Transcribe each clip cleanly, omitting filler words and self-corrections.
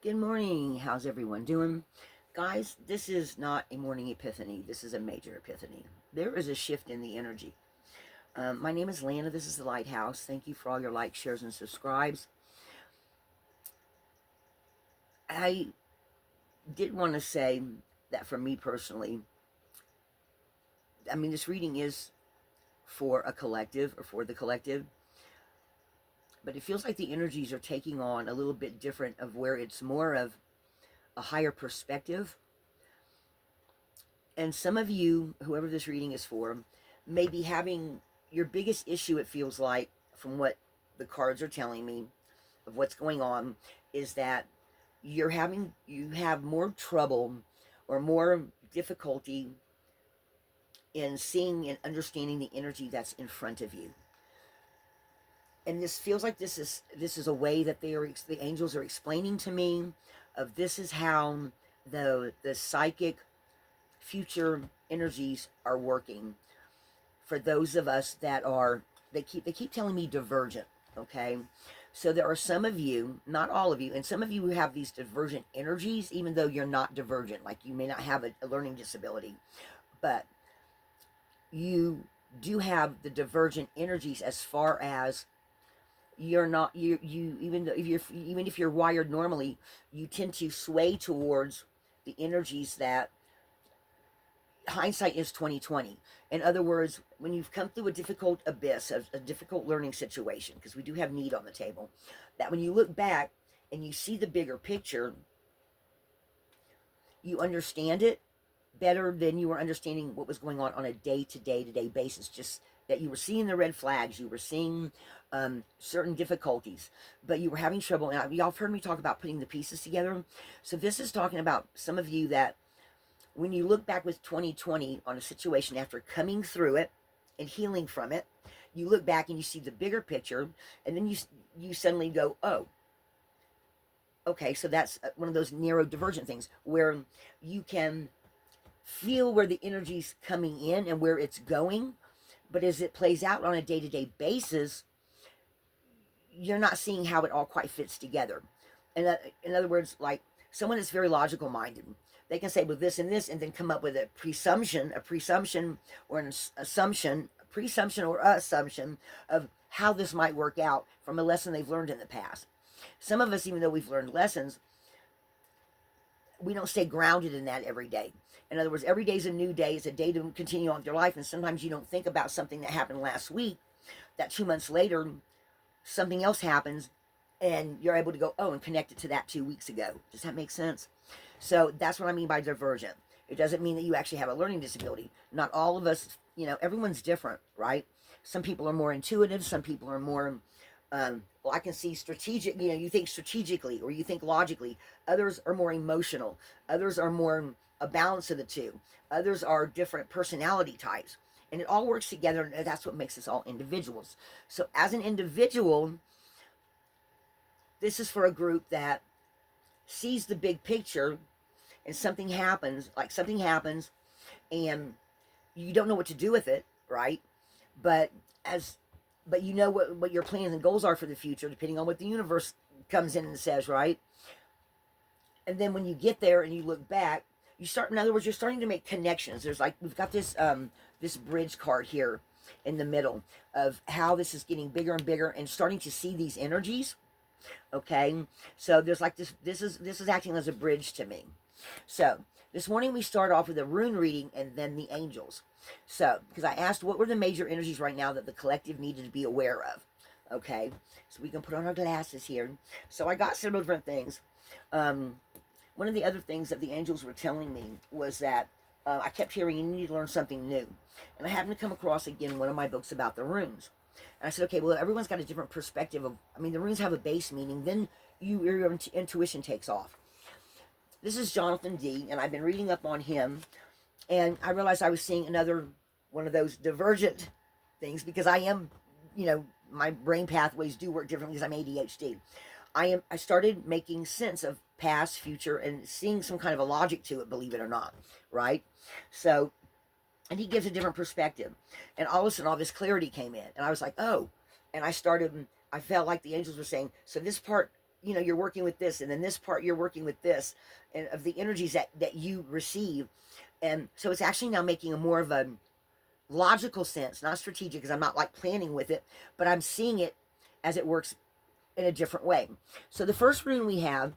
Good morning. How's everyone doing? Guys, this is not a morning epiphany. This is a major epiphany. There is a shift in the energy. My name is Lana. This is the Lighthouse. Thank you for all your likes, shares, and subscribes. I did want to say that for me personally, this reading is for a collective or for the collective, but it feels like the energies are taking on a little bit different of where it's more of a higher perspective. And some of you, whoever this reading is for, may be having your biggest issue, it feels like, from what the cards are telling me of what's going on, is that you have more trouble or more difficulty in seeing and understanding the energy that's in front of you. And this feels like this is a way that the angels are explaining to me of this is how the psychic future energies are working for those of us that are they keep telling me divergent. Okay, so there are some of you, not all of you, and some of you who have these divergent energies even though you're not divergent, like you may not have a learning disability, but you do have the divergent energies as far as you're not you even if you're wired normally, you tend to sway towards the energies that hindsight is 2020. In other words, when you've come through a difficult abyss, a difficult learning situation, because we do have need on the table, that when you look back and you see the bigger picture, you understand it better than you were understanding what was going on a day-to-day basis. Just that you were seeing the red flags, you were seeing certain difficulties, but you were having trouble. And y'all have heard me talk about putting the pieces together. So this is talking about some of you that when you look back with 2020 on a situation after coming through it and healing from it, you look back and you see the bigger picture, and then you suddenly go, oh, okay, so that's one of those neurodivergent things where you can feel where the energy's coming in and where it's going, but as it plays out on a day-to-day basis, you're not seeing how it all quite fits together. And in other words, like someone that's very logical minded, they can say, well, this and this, and then come up with a presumption or an assumption, presumption or assumption of how this might work out from a lesson they've learned in the past. Some of us, even though we've learned lessons, we don't stay grounded in that every day. In other words, every day is a new day. It's a day to continue on with your life. And sometimes you don't think about something that happened last week, that 2 months later, something else happens, and you're able to go, oh, and connect it to that 2 weeks ago. Does that make sense? So that's what I mean by divergent. It doesn't mean that you actually have a learning disability. Not all of us, everyone's different, right? Some people are more intuitive. Some people are more, well, I can see strategic, you think strategically or you think logically. Others are more emotional. Others are more a balance of the two. Others are different personality types. And it all works together, and that's what makes us all individuals. So as an individual, this is for a group that sees the big picture, and something happens and you don't know what to do with it, right? But you know what your plans and goals are for the future, depending on what the universe comes in and says, right? And then when you get there and you look back, in other words, you're starting to make connections. There's like, we've got this bridge card here in the middle of how this is getting bigger and bigger and starting to see these energies. Okay, so there's like this is acting as a bridge to me. So this morning we start off with a rune reading and then the angels. So because I asked what were the major energies right now that the collective needed to be aware of. Okay, so we can put on our glasses here. So I got several different things. One of the other things that the angels were telling me was that I kept hearing you need to learn something new, and I happened to come across again one of my books about the runes. And I said, okay, well, everyone's got a different perspective of, the runes have a base meaning, then your intuition takes off. This is Jonathan D., and I've been reading up on him, and I realized I was seeing another one of those divergent things, because I am, my brain pathways do work differently because I'm ADHD. I started making sense of past, future, and seeing some kind of a logic to it, believe it or not, right? So, and he gives a different perspective. And all of a sudden, all this clarity came in. And I was like, oh. And I felt like the angels were saying, so this part you know, you're working with this, and then this part you're working with this, and of the energies that you receive. And so it's actually now making a more of a logical sense, not strategic, because I'm not like planning with it, but I'm seeing it as it works in a different way. So the first rune we have,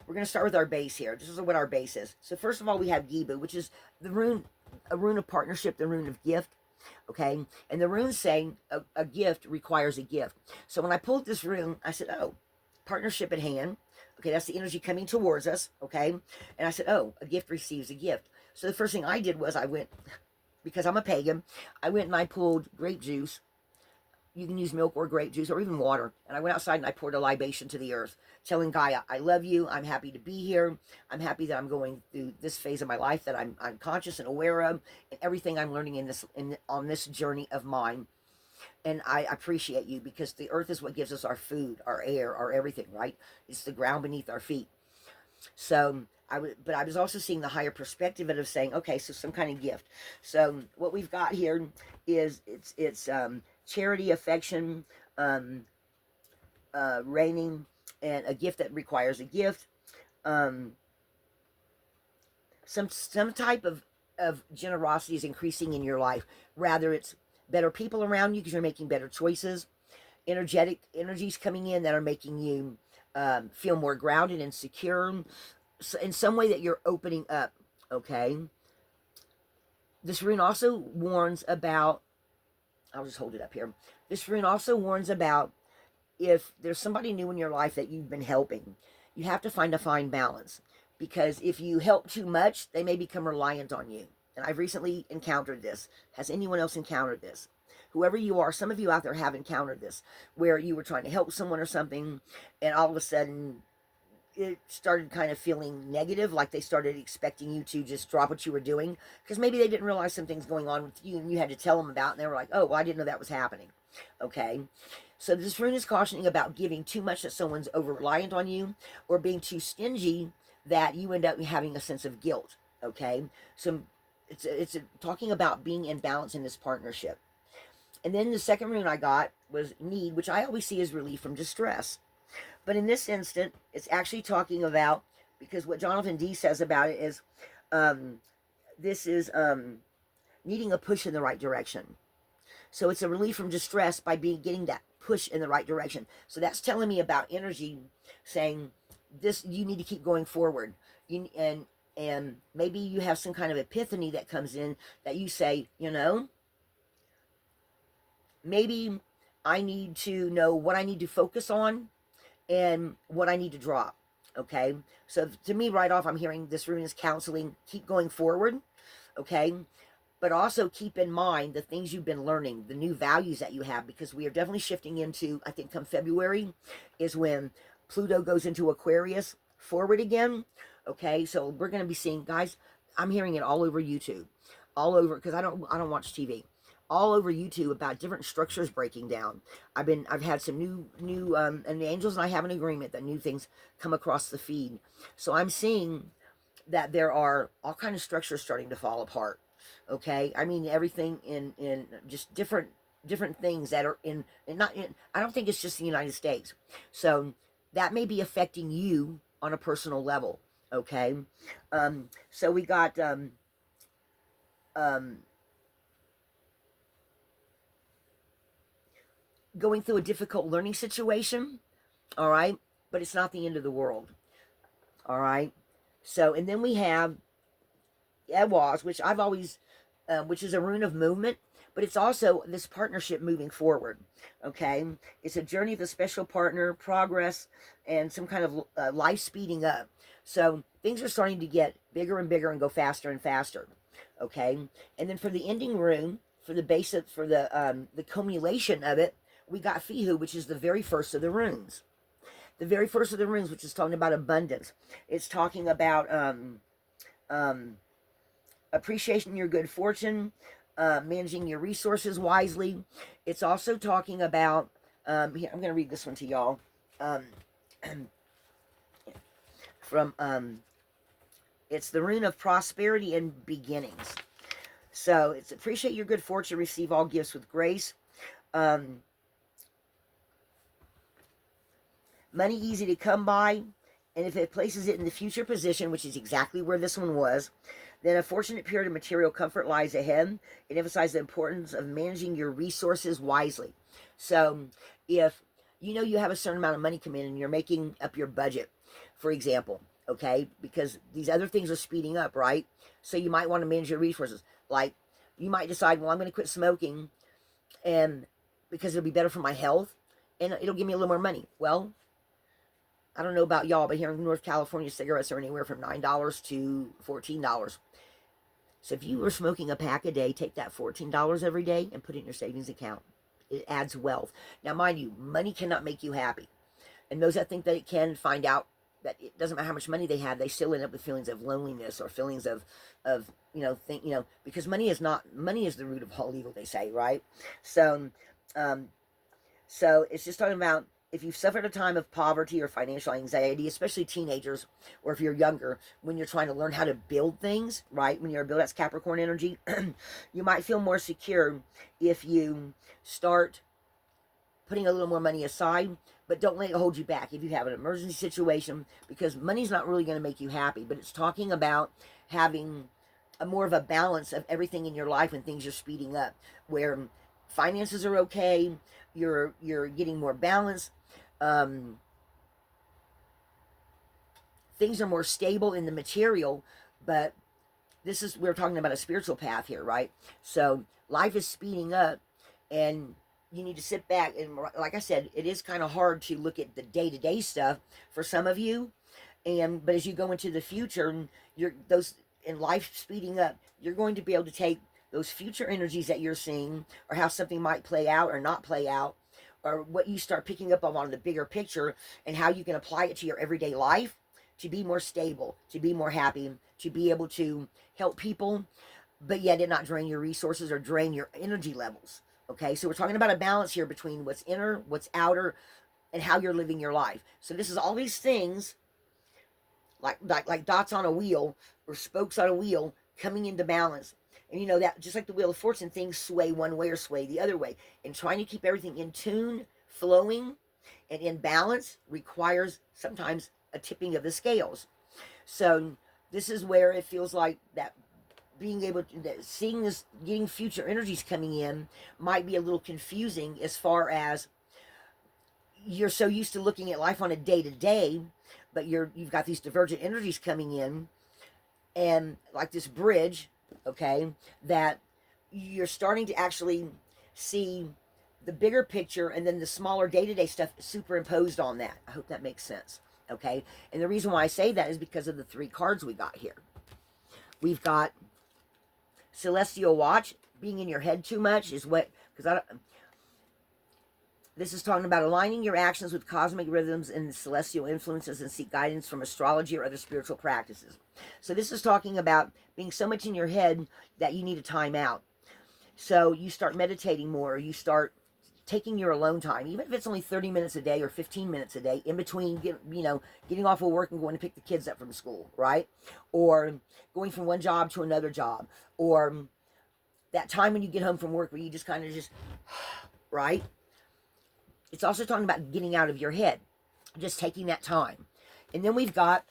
we're going to start with our base here. This is what our base is. So first of all, we have Gibu, which is the rune, a rune of partnership, the rune of gift. Okay, and the rune's saying a gift requires a gift. So when I pulled this rune, I said, oh, partnership at hand. Okay, that's the energy coming towards us. Okay, and I said, oh, a gift receives a gift. So the first thing I did was I went, because I'm a pagan, I went and I pulled grape juice. You can use milk or grape juice or even water. And I went outside and I poured a libation to the earth, telling Gaia, I love you. I'm happy to be here. I'm happy that I'm going through this phase of my life that I'm conscious and aware of, and everything I'm learning on this journey of mine. And I appreciate you, because the earth is what gives us our food, our air, our everything, right? It's the ground beneath our feet. So but I was also seeing the higher perspective of saying, okay, so some kind of gift. So what we've got here is it's charity, affection, reigning, and a gift that requires a gift. Some type of generosity is increasing in your life. Rather, it's better people around you because you're making better choices. Energetic energies coming in that are making you feel more grounded and secure. So in some way that you're opening up. Okay. This rune also warns about, I'll just hold it up here. This rune also warns about if there's somebody new in your life that you've been helping, you have to find a fine balance, because if you help too much, they may become reliant on you. And I've recently encountered this. Has anyone else encountered this? Whoever you are, some of you out there have encountered this, where you were trying to help someone or something, and all of a sudden it started kind of feeling negative, like they started expecting you to just drop what you were doing, because maybe they didn't realize something's going on with you and you had to tell them about it, and they were like, oh, well, I didn't know that was happening. Okay, so this rune is cautioning about giving too much that someone's over reliant on you, or being too stingy that you end up having a sense of guilt. Okay, so it's talking about being in balance in this partnership. And then the second rune I got was need, which I always see as relief from distress. But in this instant, it's actually talking about, because what Jonathan D says about it is, this is needing a push in the right direction. So it's a relief from distress by getting that push in the right direction. So that's telling me about energy saying, this, you need to keep going forward. And maybe you have some kind of epiphany that comes in that you say, you know, maybe I need to know what I need to focus on and what I need to drop. Okay, so to me, right off, I'm hearing this rune is counseling, keep going forward. Okay, but also keep in mind the things you've been learning, the new values that you have, because we are definitely shifting into, I think come February is when Pluto goes into Aquarius forward again. Okay, so we're going to be seeing, guys, I'm hearing it all over YouTube, all over, because I don't watch TV, all over YouTube about different structures breaking down. I've had some new and the angels and I have an agreement that new things come across the feed. So I'm seeing that there are all kind of structures starting to fall apart. Okay, I mean everything in just different things that are in, and not in, I don't think it's just the United States. So that may be affecting you on a personal level. Okay, so we got going through a difficult learning situation. All right, but it's not the end of the world. All right, so and then we have Ewaz, which I've always, which is a rune of movement, but it's also this partnership moving forward. Okay, it's a journey of a special partner, progress, and some kind of life speeding up. So things are starting to get bigger and bigger and go faster and faster. Okay, and then for the ending rune, for the basic, for the cumulation of it, we got Fihu, which is the very first of the runes. The very first of the runes, which is talking about abundance. It's talking about appreciating your good fortune, managing your resources wisely. It's also talking about, here, I'm going to read this one to y'all. It's the rune of prosperity and beginnings. So it's appreciate your good fortune, receive all gifts with grace. Money easy to come by, and if it places it in the future position, which is exactly where this one was, then a fortunate period of material comfort lies ahead. It emphasizes the importance of managing your resources wisely. So if you know you have a certain amount of money come in and you're making up your budget, for example, okay, because these other things are speeding up, right? So you might want to manage your resources. Like you might decide, well, I'm going to quit smoking, and because it'll be better for my health and it'll give me a little more money. Well, I don't know about y'all, but here in North California, cigarettes are anywhere from $9 to $14. So if you were smoking a pack a day, take that $14 every day and put it in your savings account. It adds wealth. Now, mind you, money cannot make you happy. And those that think that it can find out that it doesn't matter how much money they have, they still end up with feelings of loneliness or feelings of because money is the root of all evil, they say, right? So, so it's just talking about if you've suffered a time of poverty or financial anxiety, especially teenagers, or if you're younger, when you're trying to learn how to build things, right? When you're build, that's Capricorn energy, you might feel more secure if you start putting a little more money aside, but don't let it hold you back if you have an emergency situation, because money's not really going to make you happy, but it's talking about having a more of a balance of everything in your life when things are speeding up, where finances are okay, you're getting more balance, things are more stable in the material, but we're talking about a spiritual path here, right? So life is speeding up, and you need to sit back, and like I said, it is kind of hard to look at the day-to-day stuff for some of you, but as you go into the future, in life speeding up, you're going to be able to take those future energies that you're seeing, or how something might play out or not play out, or what you start picking up on the bigger picture, and how you can apply it to your everyday life to be more stable, to be more happy, to be able to help people, but yet it not drain your resources or drain your energy levels. Okay, so we're talking about a balance here between what's inner, what's outer, and how you're living your life. So this is all these things, like dots on a wheel or spokes on a wheel, coming into balance. And you know that just like the Wheel of Fortune, things sway one way or sway the other way. And trying to keep everything in tune, flowing, and in balance requires sometimes a tipping of the scales. So this is where it feels like that being able to seeing this, getting future energies coming in might be a little confusing, as far as you're so used to looking at life on a day-to-day, but you've got these divergent energies coming in, and like this bridge, okay, that you're starting to actually see the bigger picture and then the smaller day-to-day stuff superimposed on that. I hope that makes sense. Okay, and the reason why I say that is because of the three cards we got here. We've got Celestial Watch. Being in your head too much is what, this is talking about aligning your actions with cosmic rhythms and celestial influences, and seek guidance from astrology or other spiritual practices. So this is talking about being so much in your head that you need a time out. So you start meditating more, or you start taking your alone time, even if it's only 30 minutes a day or 15 minutes a day, in between, getting off of work and going to pick the kids up from school, right? Or going from one job to another job, or that time when you get home from work where you just kind of right? It's also talking about getting out of your head, just taking that time. And then we've got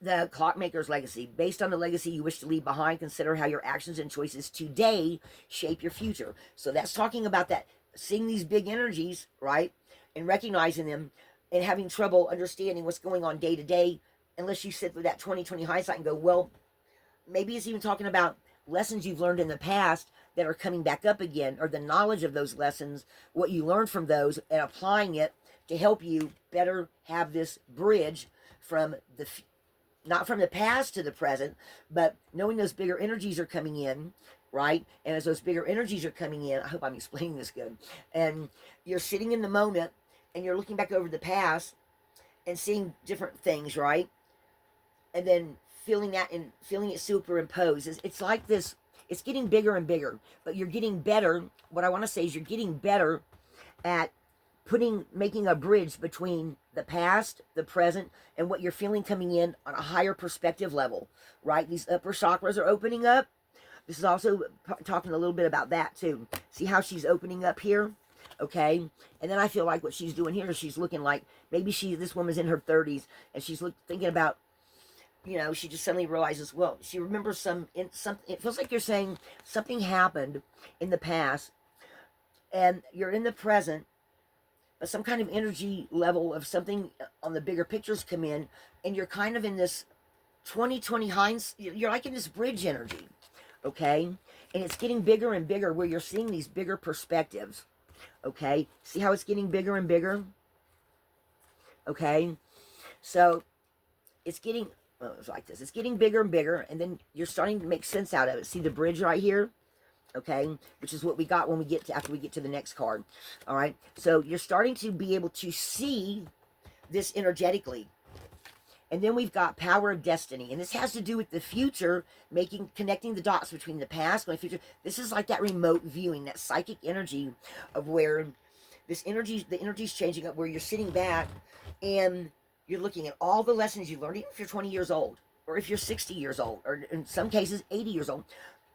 the Clockmaker's Legacy. Based on the legacy you wish to leave behind, consider how your actions and choices today shape your future. So that's talking about that, seeing these big energies, right? And recognizing them, and having trouble understanding what's going on day to day, unless you sit with that 20/20 hindsight and go, well, maybe it's even talking about lessons you've learned in the past that are coming back up again, or the knowledge of those lessons, what you learned from those, and applying it to help you better have this bridge from not from the past to the present, but knowing those bigger energies are coming in, right? And as those bigger energies are coming in, I hope I'm explaining this good, and you're sitting in the moment and you're looking back over the past and seeing different things, right? And then feeling that and feeling it superimposed. It's like this, it's getting bigger and bigger, but you're getting better. What I want to say is you're getting better at making a bridge between the past, the present, and what you're feeling coming in on a higher perspective level, right? These upper chakras are opening up. This is also talking a little bit about that too. See how she's opening up here? okay? And then I feel like what she's doing here is she's looking like maybe this woman's in her 30s and she's thinking about, you know, she just suddenly realizes, well, she remembers it feels like you're saying something happened in the past and you're in the present, but some kind of energy level of something on the bigger pictures come in, and you're kind of in this 2020 hinds, you're like in this bridge energy, okay? And it's getting bigger and bigger where you're seeing these bigger perspectives, okay? See how it's getting bigger and bigger? Okay? So it's getting, well, it's like this. It's getting bigger and bigger, and then you're starting to make sense out of it. See the bridge right here? Okay? Which is what we got when we get to, after we get to the next card. All right? So you're starting to be able to see this energetically. And then we've got power of destiny. And this has to do with the future, connecting the dots between the past and the future. This is like that remote viewing, that psychic energy of where the energy's changing up, where you're sitting back and you're looking at all the lessons you learned, even if you're 20 years old, or if you're 60 years old, or in some cases 80 years old.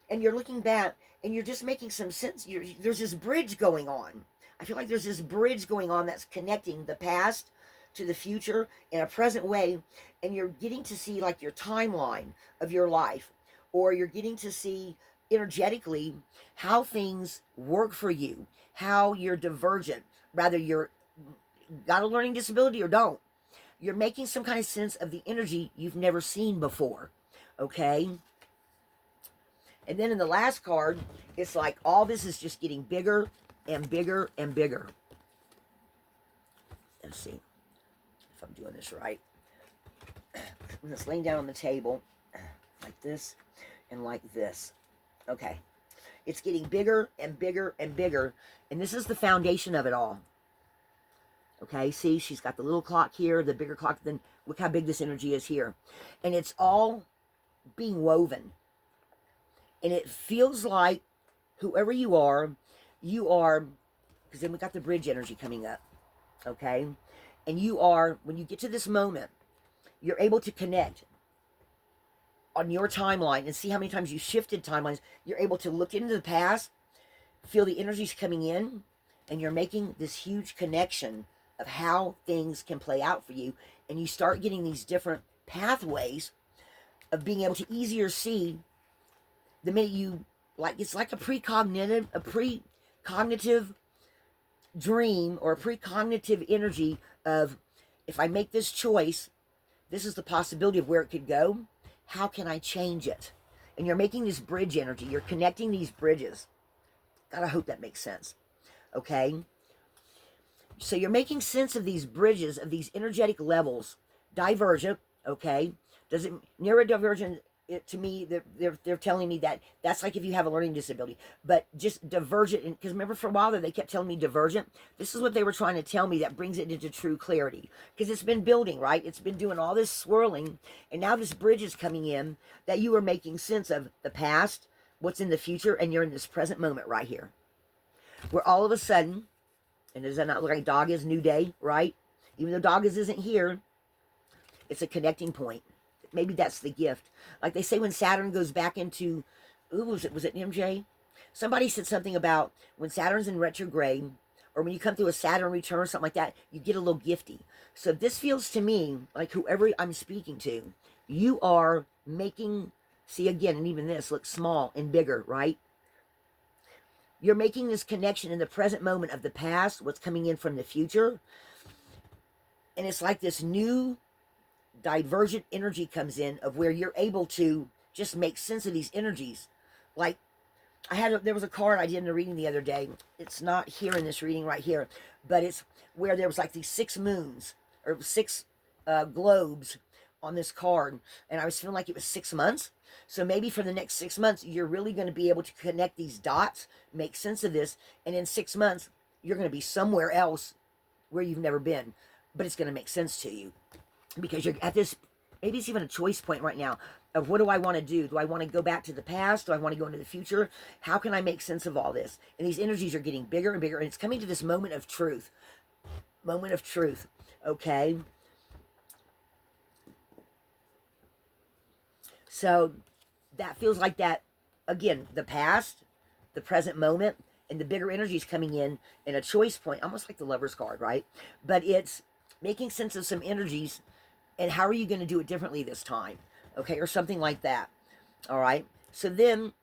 And you're looking back and you're just making some sense. There's this bridge going on. I feel like there's this bridge going on that's connecting the past to the future in a present way, and you're getting to see like your timeline of your life, or you're getting to see energetically how things work for you, how you're divergent, rather you're got a learning disability or don't. You're making some kind of sense of the energy you've never seen before, okay? And then in the last card, it's like all this is just getting bigger and bigger and bigger. Let's see if I'm doing this right. When it's laying down on the table, like this and like this. Okay. It's getting bigger and bigger and bigger. And this is the foundation of it all. Okay, see, she's got the little clock here, the bigger clock. Then look how big this energy is here. And it's all being woven. And it feels like whoever you are, because then we got the bridge energy coming up. Okay? And you are, when you get to this moment, you're able to connect on your timeline and see how many times you shifted timelines. You're able to look into the past, feel the energies coming in, and you're making this huge connection of how things can play out for you. And you start getting these different pathways of being able to easier see the minute you, like, it's like a precognitive dream, or a precognitive energy of, if I make this choice, this is the possibility of where it could go. How can I change it? And you're making this bridge energy. You're connecting these bridges. God, I hope that makes sense. Okay? So you're making sense of these bridges, of these energetic levels. Divergent, okay? Does it neurodivergent? To me, they're telling me that that's like if you have a learning disability, but just divergent. Because remember, for a while there, they kept telling me divergent. This is what they were trying to tell me that brings it into true clarity. Because it's been building, right? It's been doing all this swirling, and now this bridge is coming in that you are making sense of the past, what's in the future, and you're in this present moment right here, where all of a sudden, and does that not look like Dog is New Day, right? Even though Dog isn't here, it's a connecting point. Maybe that's the gift. Like they say when Saturn goes back into, was it MJ? Somebody said something about when Saturn's in retrograde, or when you come through a Saturn return or something like that, you get a little gifty. So this feels to me like whoever I'm speaking to, you are making, see again, and even this looks small and bigger, right? You're making this connection in the present moment of the past, what's coming in from the future. And it's like this new divergent energy comes in of where you're able to just make sense of these energies. Like there was a card I did in a reading the other day. It's not here in this reading right here, but it's where there was like these 6 moons or 6 globes on this card, and I was feeling like it was 6 months. So maybe for the next 6 months, you're really going to be able to connect these dots, make sense of this, and in 6 months, you're going to be somewhere else where you've never been, but it's going to make sense to you. Because you're at this, maybe it's even a choice point right now of what do I want to do? Do I want to go back to the past? Do I want to go into the future? How can I make sense of all this? And these energies are getting bigger and bigger, and it's coming to this moment of truth. Moment of truth, okay? So that feels like that, again, the past, the present moment, and the bigger energy is coming in a choice point, almost like the Lover's card, right? But it's making sense of some energies, and how are you going to do it differently this time, okay, or something like that. All right. So then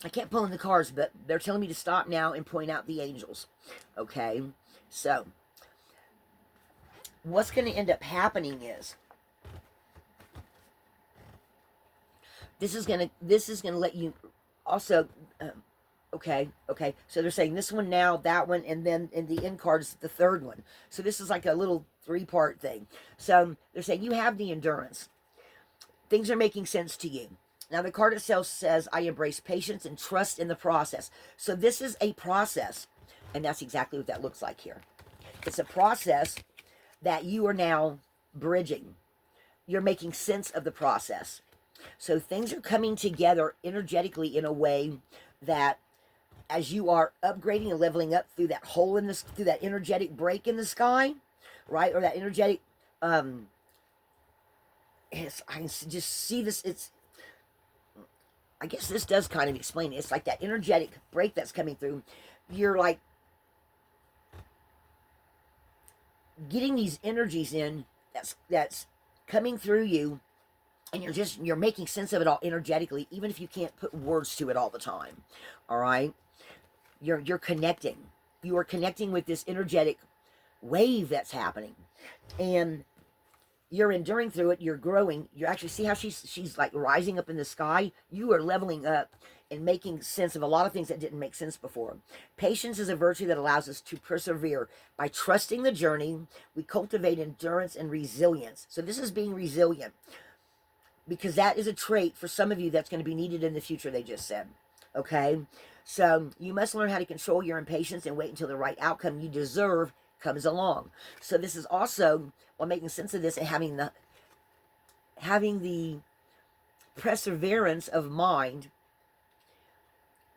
I can't pull in the cards, but they're telling me to stop now and point out the angels. Okay. So what's going to end up happening is this is going to let you also okay, so they're saying this one now, that one, and then in the end card is the third one. So this is like a little 3-part thing. So they're saying you have the endurance. Things are making sense to you. Now the card itself says, I embrace patience and trust in the process. So this is a process, and that's exactly what that looks like here. It's a process that you are now bridging. You're making sense of the process. So things are coming together energetically in a way that as you are upgrading and leveling up through that hole in this, through that energetic break in the sky, right? Or that energetic, I can just see this, I guess this does kind of explain it. It's like that energetic break that's coming through. You're like getting these energies in that's coming through you, and you're making sense of it all energetically, even if you can't put words to it all the time. All right? You're connecting. You are connecting with this energetic wave that's happening. And you're enduring through it, you're growing. You actually see how she's like rising up in the sky. You are leveling up and making sense of a lot of things that didn't make sense before. Patience is a virtue that allows us to persevere. By trusting the journey, we cultivate endurance and resilience. So this is being resilient, because that is a trait for some of you that's going to be needed in the future, they just said. Okay? So you must learn how to control your impatience and wait until the right outcome you deserve comes along. So this is also, while making sense of this and having the perseverance of mind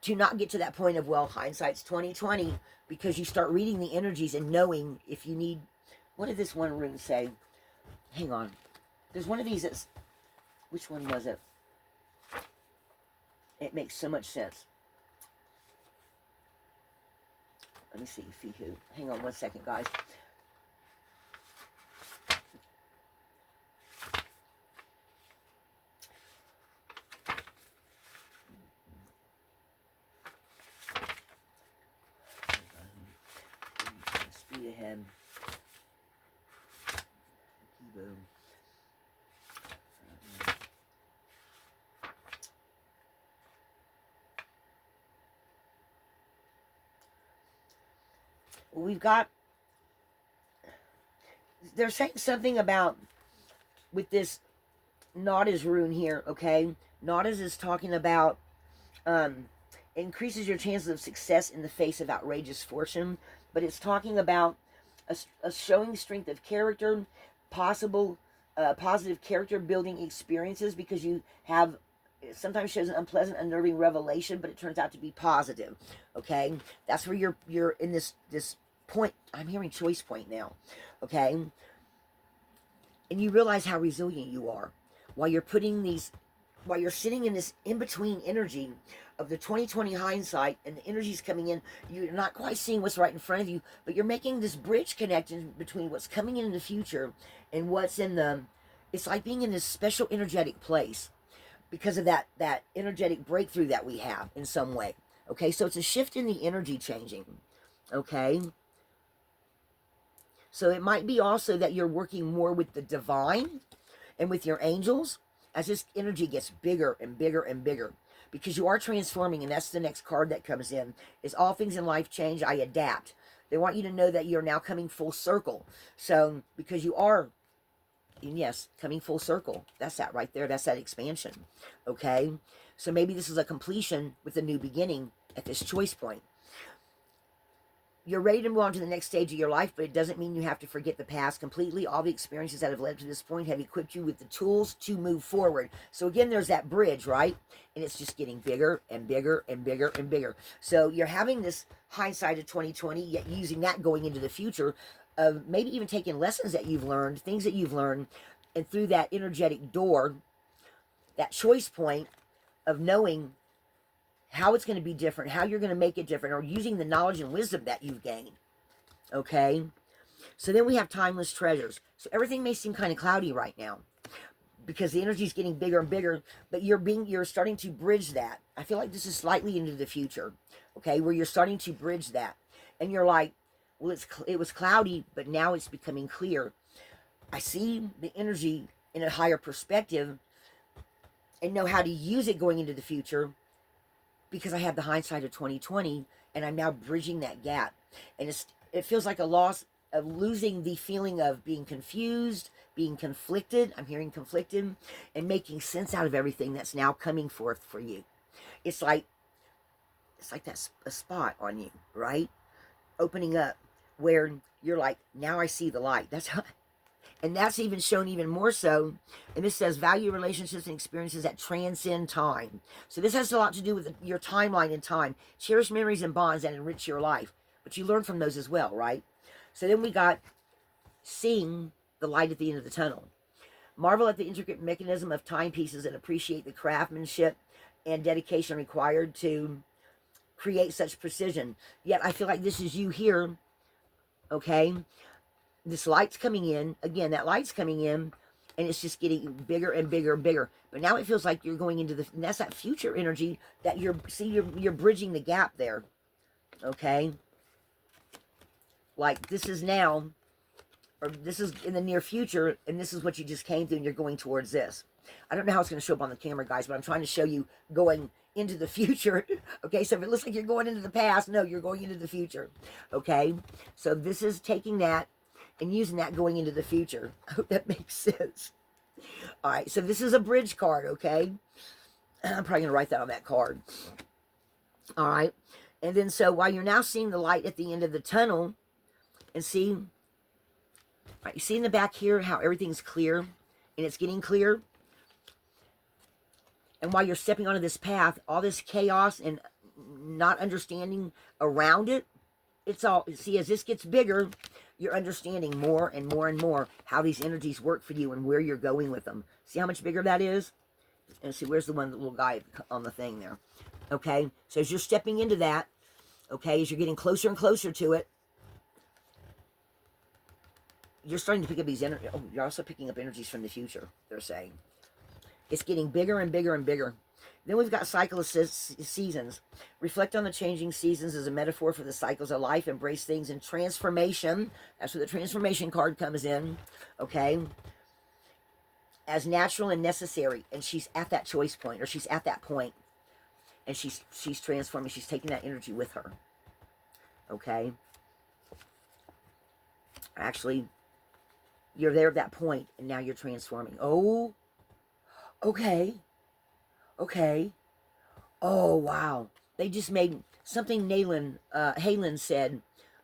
to not get to that point of, well, hindsight's 2020, because you start reading the energies and knowing if you need, what did this one rune say? Hang on. There's one of these that's, which one was it? It makes so much sense. Let me see, Fihu. Hang on 1 second, guys. Speed ahead. Boom. We've got, they're saying something about, with this Nada's rune here, okay? Nada's is talking about increases your chances of success in the face of outrageous fortune, but it's talking about a showing strength of character, possible positive character building experiences, because you have, it sometimes shows an unpleasant, unnerving revelation, but it turns out to be positive. Okay, that's where you're in this point. I'm hearing choice point now. Okay, and you realize how resilient you are while you're while you're sitting in this in-between energy of the 2020 hindsight, and the energy's coming in. You're not quite seeing what's right in front of you, but you're making this bridge connection between what's coming in the future and what's in the, it's like being in this special energetic place because of that energetic breakthrough that we have in some way. Okay, so it's a shift in the energy changing. Okay, so it might be also that you're working more with the divine and with your angels as this energy gets bigger and bigger and bigger, because you are transforming. And that's the next card that comes in, is all things in life change, I adapt. They want you to know that you're now coming full circle. So because you are, and yes, coming full circle, that's that right there, that's that expansion. Okay, so maybe this is a completion with a new beginning at this choice point. You're ready to move on to the next stage of your life, but it doesn't mean you have to forget the past completely. All the experiences that have led to this point have equipped you with the tools to move forward. So again, there's that bridge, right? And it's just getting bigger and bigger and bigger and bigger. So you're having this hindsight of 2020, yet using that going into the future, of maybe even taking lessons that you've learned, things that you've learned, and through that energetic door, that choice point of knowing, how it's going to be different, how you're going to make it different, or using the knowledge and wisdom that you've gained. Okay? So then we have timeless treasures. So everything may seem kind of cloudy right now because the energy is getting bigger and bigger, but you're starting to bridge that. I feel like this is slightly into the future, okay, where you're starting to bridge that. And you're like, well, it was cloudy, but now it's becoming clear. I see the energy in a higher perspective and know how to use it going into the future because I have the hindsight of 2020, and I'm now bridging that gap. And it feels like a loss of losing the feeling of being confused, being conflicted. I'm hearing conflicted, and making sense out of everything that's now coming forth for you. It's like that's a spot on you, right? Opening up where you're like, now I see the light. That's how, and that's even shown even more so. And this says value relationships and experiences that transcend time. So this has a lot to do with your timeline in time. Cherish memories and bonds that enrich your life. But you learn from those as well, right? So then we got seeing the light at the end of the tunnel. Marvel at the intricate mechanism of timepieces and appreciate the craftsmanship and dedication required to create such precision. Yet I feel like this is you here, okay? This light's coming in. Again, that light's coming in, and it's just getting bigger and bigger and bigger. But now it feels like you're going into the, and that's that future energy that you're bridging the gap there, okay? Like this is now, or this is in the near future, and this is what you just came through, and you're going towards this. I don't know how it's going to show up on the camera, guys, but I'm trying to show you going into the future. Okay, so if it looks like you're going into the past, no, you're going into the future. Okay, so this is taking that and using that going into the future. I hope that makes sense. All right, so this is a bridge card, okay? I'm probably going to write that on that card. All right, and then so while you're now seeing the light at the end of the tunnel, and see, right, you see in the back here how everything's clear, and it's getting clear. And while you're stepping onto this path, all this chaos and not understanding around it, it's all, see, as this gets bigger, you're understanding more and more and more how these energies work for you and where you're going with them. See how much bigger that is? And see, where's the one, the little guy on the thing there? Okay, so as you're stepping into that, okay, as you're getting closer and closer to it, you're starting to pick up these energies. Oh, you're also picking up energies from the future, they're saying. It's getting bigger and bigger and bigger. Then we've got cycle of seasons. Reflect on the changing seasons as a metaphor for the cycles of life. Embrace things in transformation. That's where the transformation card comes in. Okay? As natural and necessary. And she's at that choice point, or she's at that point. And she's transforming. She's taking that energy with her. Okay? Actually, you're there at that point, and now you're transforming. Oh, okay. Okay. Oh, wow. They just made something Halen said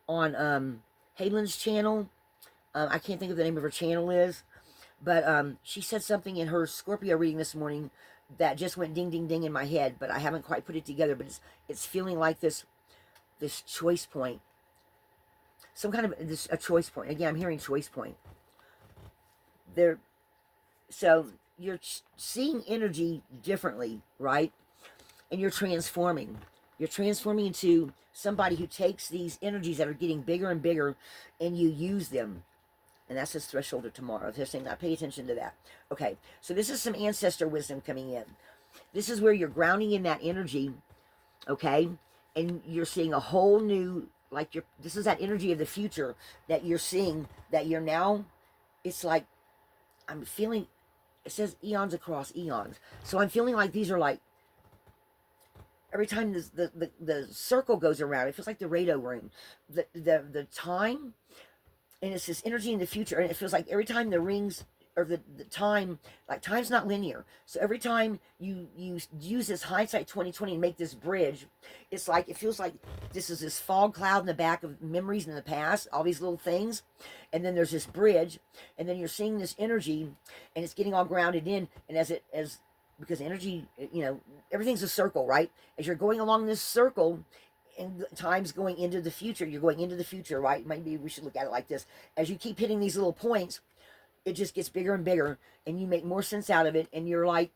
on Halen's channel. I can't think of the name of her channel is. But she said something in her Scorpio reading this morning that just went ding, ding, ding in my head. But I haven't quite put it together. But it's feeling like this choice point. Some kind of a choice point. Again, I'm hearing choice point. So you're seeing energy differently, right? And you're transforming. You're transforming into somebody who takes these energies that are getting bigger and bigger, and you use them. And that's his threshold of tomorrow. They're saying, now pay attention to that. Okay, so this is some ancestor wisdom coming in. This is where you're grounding in that energy, okay? And you're seeing a whole new, like, this is that energy of the future that you're seeing, that you're now, it's like, I'm feeling, it says eons across eons. So I'm feeling like these are like, every time the circle goes around, it feels like the radio room. The time, and it's this energy in the future, and it feels like every time the rings, or the time, like time's not linear. So every time you use this hindsight 2020 and make this bridge, it's like, it feels like this is this fog cloud in the back of memories in the past, all these little things. And then there's this bridge, and then you're seeing this energy, and it's getting all grounded in, and because energy, you know, everything's a circle, right? As you're going along this circle, and time's going into the future, you're going into the future, right? Maybe we should look at it like this. As you keep hitting these little points, it just gets bigger and bigger, and you make more sense out of it, and you're like,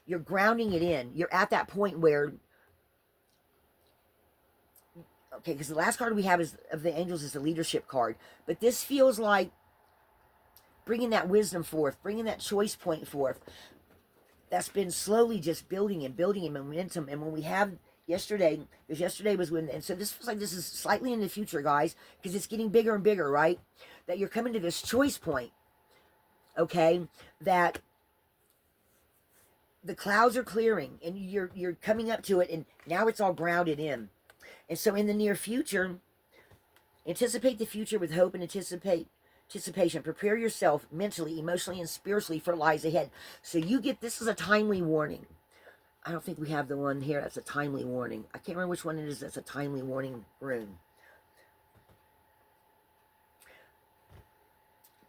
you're grounding it in. You're at that point where Okay, because the last card we have is of the angels is the leadership card. But this feels like bringing that wisdom forth, bringing that choice point forth. That's been slowly just building and building in momentum. And when we have yesterday, because yesterday was when, and so this feels like this is slightly in the future, guys, because it's getting bigger and bigger, right? That you're coming to this choice point, okay? That the clouds are clearing and you're coming up to it, and now it's all grounded in. And so in the near future, anticipate the future with hope and anticipation. Prepare yourself mentally, emotionally, and spiritually for lies ahead. So you get, this is a timely warning. I don't think we have the one here that's a timely warning. I can't remember which one it is that's a timely warning rune.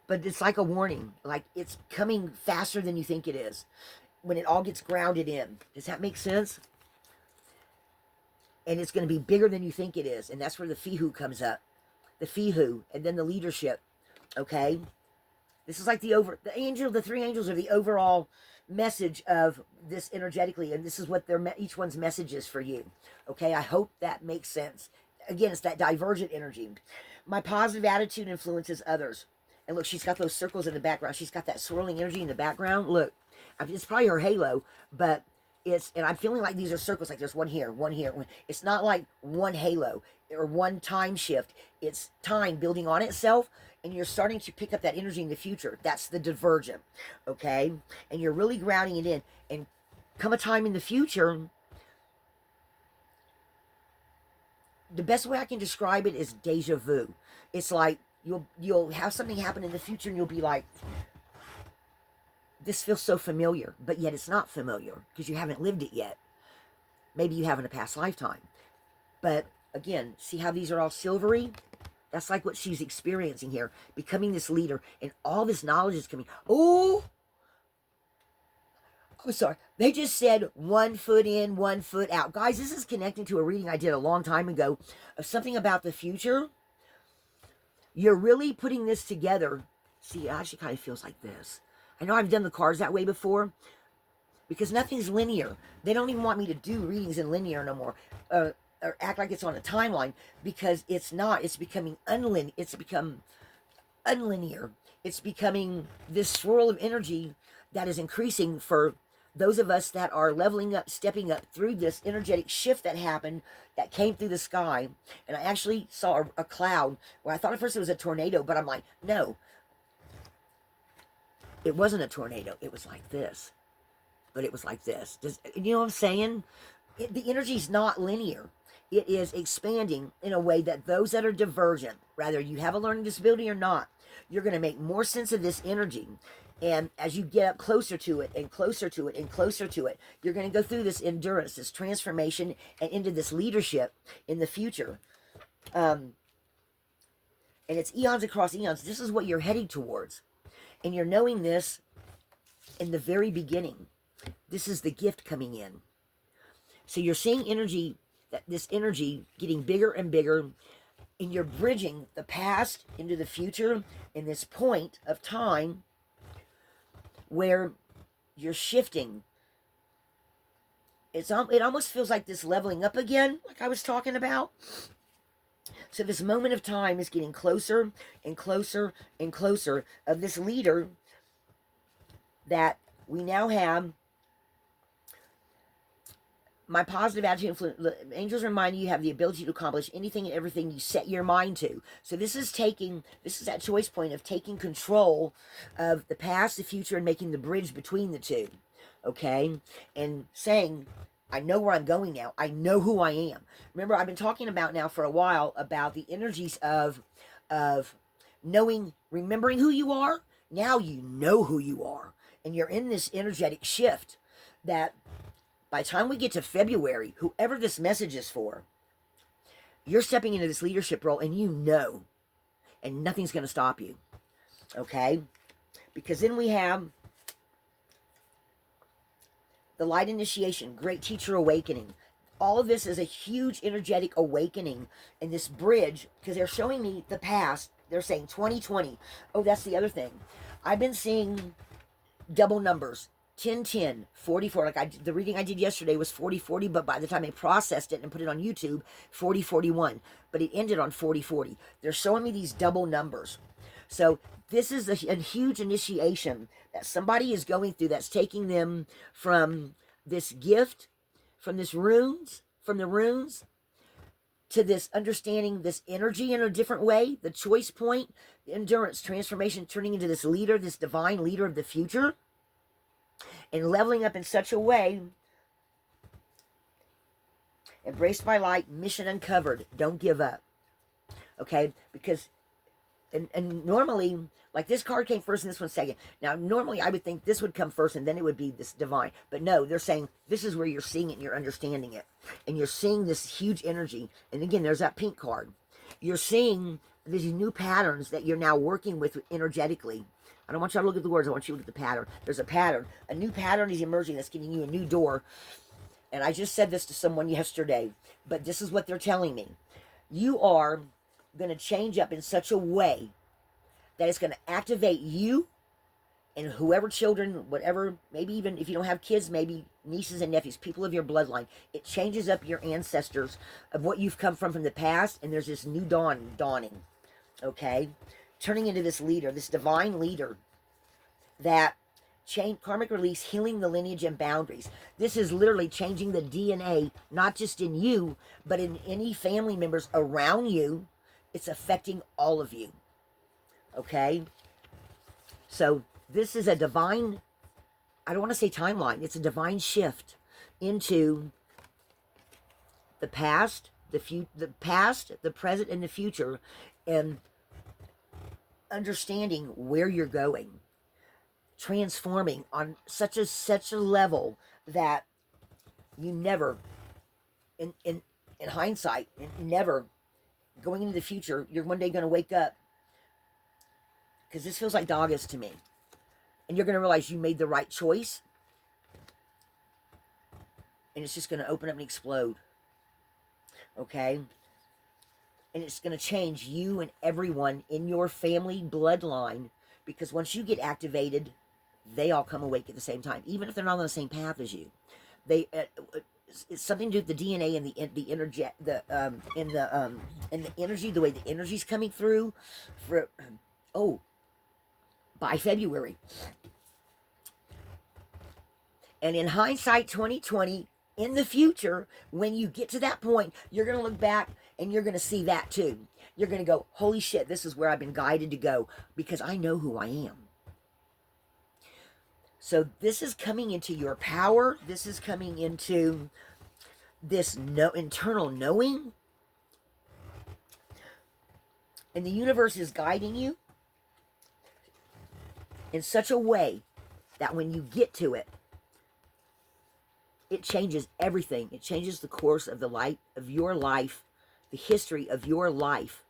But it's like a warning. Like it's coming faster than you think it is. When it all gets grounded in. Does that make sense? And it's going to be bigger than you think it is. And that's where the Fihu comes up. The Fihu. And then the leadership. Okay? This is like the three angels are the overall message of this energetically. And this is what each one's message is for you. Okay? I hope that makes sense. Again, it's that divergent energy. My positive attitude influences others. And look, she's got those circles in the background. She's got that swirling energy in the background. Look. It's probably her halo, but and I'm feeling like these are circles, like there's one here, one here. It's not like one halo or one time shift. It's time building on itself, and you're starting to pick up that energy in the future. That's the divergent, okay? And you're really grounding it in. And come a time in the future, the best way I can describe it is deja vu. It's like you'll have something happen in the future, and you'll be like, this feels so familiar, but yet it's not familiar because you haven't lived it yet. Maybe you have in a past lifetime. But again, see how these are all silvery? That's like what she's experiencing here, becoming this leader, and all this knowledge is coming. Oh, I'm sorry. They just said 1 foot in, 1 foot out. Guys, this is connecting to a reading I did a long time ago of something about the future. You're really putting this together. See, it actually kind of feels like this. I know I've done the cards that way before because nothing's linear. They don't even want me to do readings in linear no more or act like it's on a timeline because it's not. It's becoming unlinear. It's become unlinear. It's becoming this swirl of energy that is increasing for those of us that are leveling up, stepping up through this energetic shift that happened, that came through the sky. And I actually saw a cloud where I thought at first it was a tornado, but I'm like, no. It wasn't a tornado. It was like this. But it was like this. You know what I'm saying? The energy's not linear. It is expanding in a way that those that are divergent, whether you have a learning disability or not, you're going to make more sense of this energy. And as you get up closer to it and closer to it and closer to it, you're going to go through this endurance, this transformation, and into this leadership in the future. And it's eons across eons. This is what you're heading towards. And you're knowing this in the very beginning. This is the gift coming in. So you're seeing energy, this energy getting bigger and bigger, and you're bridging the past into the future in this point of time where you're shifting. It almost feels like this leveling up again, like I was talking about. So this moment of time is getting closer and closer and closer of this leader that we now have. My positive attitude influence. Angels remind you have the ability to accomplish anything and everything you set your mind to. So this is that choice point of taking control of the past, the future, and making the bridge between the two. Okay? And saying, I know where I'm going now. I know who I am. Remember, I've been talking about now for a while about the energies of knowing, remembering who you are. Now you know who you are. And you're in this energetic shift that by the time we get to February, whoever this message is for, you're stepping into this leadership role and you know. And nothing's going to stop you. Okay? Because then we have the light initiation, great teacher awakening. All of this is a huge energetic awakening in this bridge because they're showing me the past. They're saying 2020. Oh, that's the other thing. I've been seeing double numbers 10-10, 44. Like the reading I did yesterday was 40-40, but by the time I processed it and put it on YouTube, 40-41. But it ended on 40-40. They're showing me these double numbers. So this is a huge initiation that somebody is going through that's taking them from this gift, from the runes, to this understanding this energy in a different way, the choice point, the endurance, transformation, turning into this leader, this divine leader of the future, and leveling up in such a way. Embraced by light, mission uncovered. Don't give up. Okay? Because, and normally, like this card came first and this one second. Now, normally I would think this would come first and then it would be this divine. But no, they're saying this is where you're seeing it and you're understanding it. And you're seeing this huge energy. And again, there's that pink card. You're seeing these new patterns that you're now working with energetically. I don't want you to look at the words. I want you to look at the pattern. There's a pattern. A new pattern is emerging that's giving you a new door. And I just said this to someone yesterday, but this is what they're telling me. You are going to change up in such a way that it's going to activate you and whoever children, whatever, maybe even if you don't have kids, maybe nieces and nephews, people of your bloodline. It changes up your ancestors of what you've come from the past, and there's this new dawning, okay? Turning into this leader, this divine leader that karmic release, healing the lineage and boundaries. This is literally changing the DNA, not just in you, but in any family members around you. It's affecting all of you. Okay? So this is a divine, I don't want to say timeline, it's a divine shift into the past, the present, and the future, and understanding where you're going. Transforming on such a level that you never, in hindsight, never going into the future, you're one day going to wake up, because this feels like August to me, and you're going to realize you made the right choice, and it's just going to open up and explode. Okay? And it's going to change you and everyone in your family bloodline, because once you get activated, they all come awake at the same time, even if they're not on the same path as you. They it's something to do with the DNA and the energy, the energy, the way the energy's coming through. By February. And in hindsight, 2020, in the future, when you get to that point, you're going to look back and you're going to see that too. You're going to go, holy shit, this is where I've been guided to go, because I know who I am. So this is coming into your power. This is coming into this internal knowing. And the universe is guiding you in such a way that when you get to it, it changes everything. It changes the course of the light of your life, the history of your life.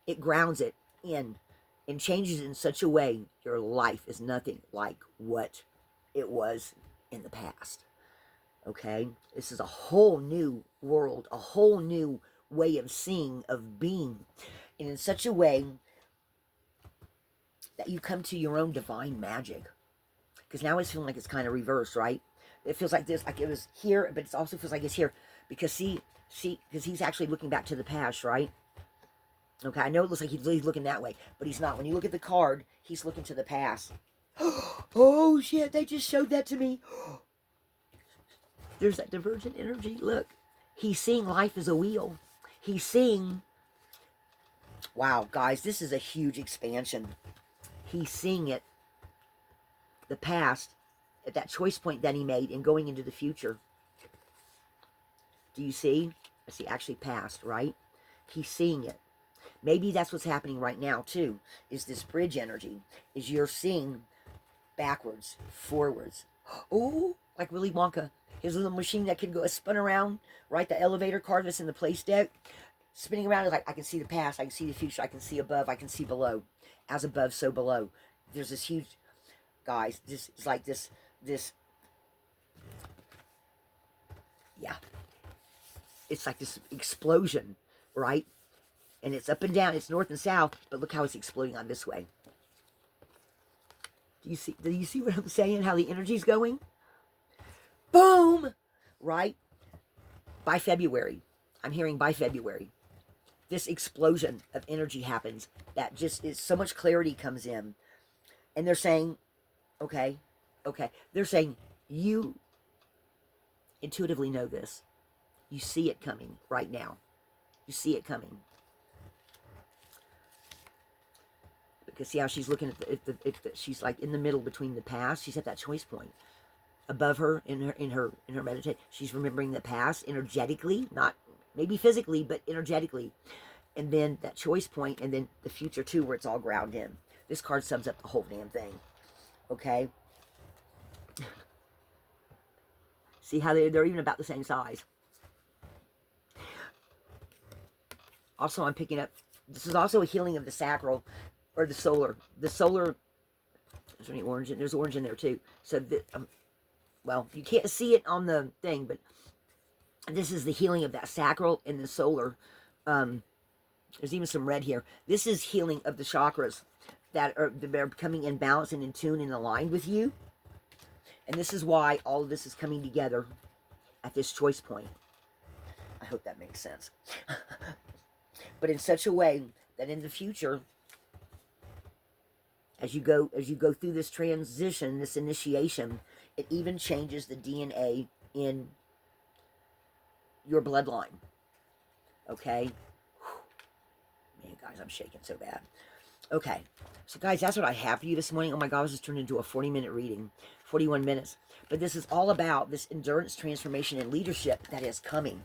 It grounds it in and changes it in such a way your life is nothing like what it was in the past. Okay? This is a whole new world, a whole new way of seeing, of being, and in such a way that you come to your own divine magic. Because now it's feeling like it's kind of reversed, right? It feels like this, like it was here, but it also feels like it's here. Because see, because he's actually looking back to the past, right? Okay, I know it looks like he's looking that way, but he's not. When you look at the card, he's looking to the past. Oh, shit, they just showed that to me. There's that divergent energy. Look, he's seeing life as a wheel. He's seeing, wow, guys, this is a huge expansion. He's seeing it, the past, at that choice point that he made, and going into the future. Do you see? I see actually past, right? He's seeing it. Maybe that's what's happening right now, too, is this bridge energy, is you're seeing backwards, forwards. Oh, like Willy Wonka. His little machine that can go spin around, right? The elevator card that's in the place deck. Spinning around is like, I can see the past, I can see the future, I can see above, I can see below. As above, so below. There's this huge, guys, this is like this, yeah. It's like this explosion, right? And it's up and down, it's north and south, but look how it's exploding on this way. Do you see what I'm saying? How the energy's going? Boom! Right? By February. I'm hearing by February. This explosion of energy happens. That just is so much clarity comes in. And they're saying, okay, okay. They're saying, you intuitively know this. You see it coming right now. You see it coming. Because see how she's looking at she's like in the middle between the past. She's at that choice point. Above her in her meditation, she's remembering the past energetically, not maybe physically, but energetically. And then that choice point, and then the future too, where it's all ground in. This card sums up the whole damn thing. Okay? See how they're even about the same size. Also, I'm picking up, this is also a healing of the sacral, or the solar. The solar, is there any orange in? There's orange in there too. So, well, you can't see it on the thing, but this is the healing of that sacral and the solar. There's even some red here. This is healing of the chakras that are becoming in balance and in tune and aligned with you. And this is why all of this is coming together at this choice point. I hope that makes sense. But in such a way that in the future, as you go through this transition, this initiation, it even changes the DNA in your bloodline. Okay? Man, guys, I'm shaking so bad. Okay. So, guys, that's what I have for you this morning. Oh, my God, this has turned into a 40-minute reading. 41 minutes. But this is all about this endurance, transformation, and leadership that is coming.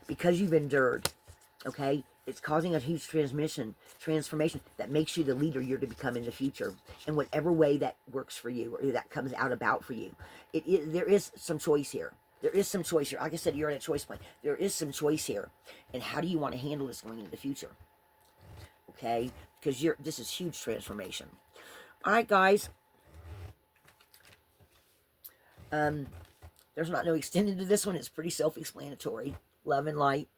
Because you've endured. Okay? It's causing a huge transformation that makes you the leader you're to become in the future. In whatever way that works for you, or that comes out about for you. There is some choice here. There is some choice here. Like I said, you're at a choice point. There is some choice here. And how do you want to handle this going into the future? Okay? Because this is huge transformation. All right, guys. There's not no extended to this one. It's pretty self-explanatory. Love and light.